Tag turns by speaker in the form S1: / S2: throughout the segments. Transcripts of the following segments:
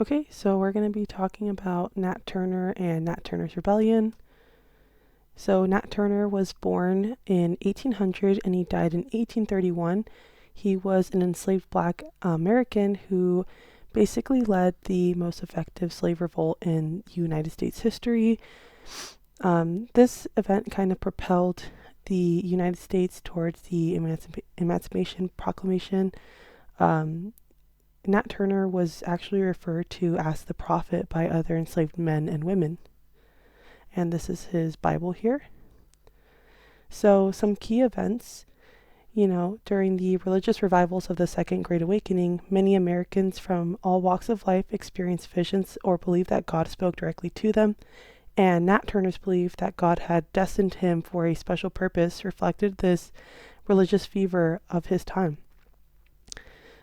S1: Okay, so we're going to be talking about Nat Turner and Nat Turner's Rebellion. So Nat Turner was born in 1800 and he died in 1831. He was an enslaved black American who basically led the most effective slave revolt in United States history. This event kind of propelled the United States towards the Emancipation Proclamation. Nat Turner was actually referred to as the prophet by other enslaved men and women. And this is his Bible here. So some key events, during the religious revivals of the Second Great Awakening, many Americans from all walks of life experienced visions or believed that God spoke directly to them. And Nat Turner's belief that God had destined him for a special purpose reflected this religious fever of his time.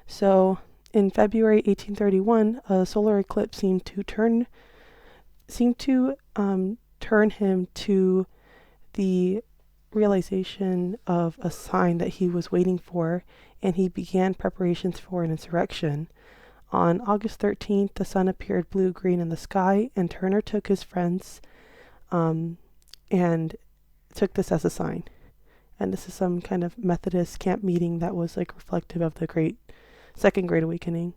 S1: So in February 1831, a solar eclipse seemed to turn him to the realization of a sign that he was waiting for, and he began preparations for an insurrection. On August 13th, the sun appeared blue-green in the sky, and Turner took his friends and took this as a sign. And this is some kind of Methodist camp meeting that was reflective of the Second Great Awakening.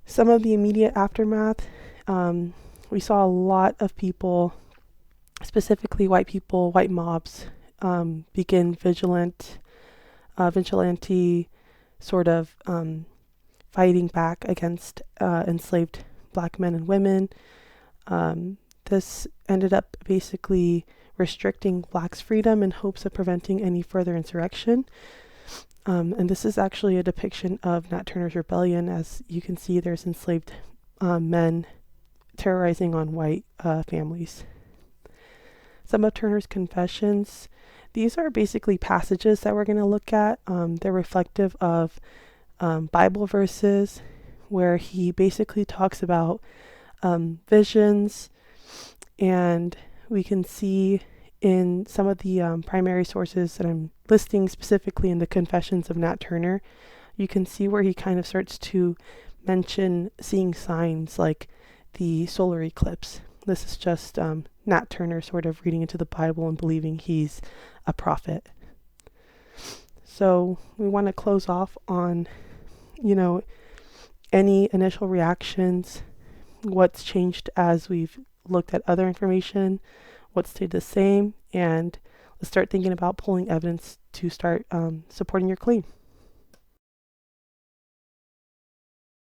S1: Some of the immediate aftermath, we saw a lot of people, specifically white people, white mobs, begin vigilante sort of fighting back against enslaved black men and women. This ended up basically restricting blacks' freedom in hopes of preventing any further insurrection. And this is actually a depiction of Nat Turner's Rebellion. As you can see, there's enslaved men terrorizing on white families. Some of Turner's confessions, these are basically passages that we're going to look at. They're reflective of Bible verses where he basically talks about visions, and we can see in some of the primary sources that I'm listing specifically in the Confessions of Nat Turner, you can see where he kind of starts to mention seeing signs like the solar eclipse. This is just Nat Turner sort of reading into the Bible and believing he's a prophet. So we want to close off on, any initial reactions, what's changed as we've looked at other information, what stayed the same, and let's start thinking about pulling evidence to start supporting your claim.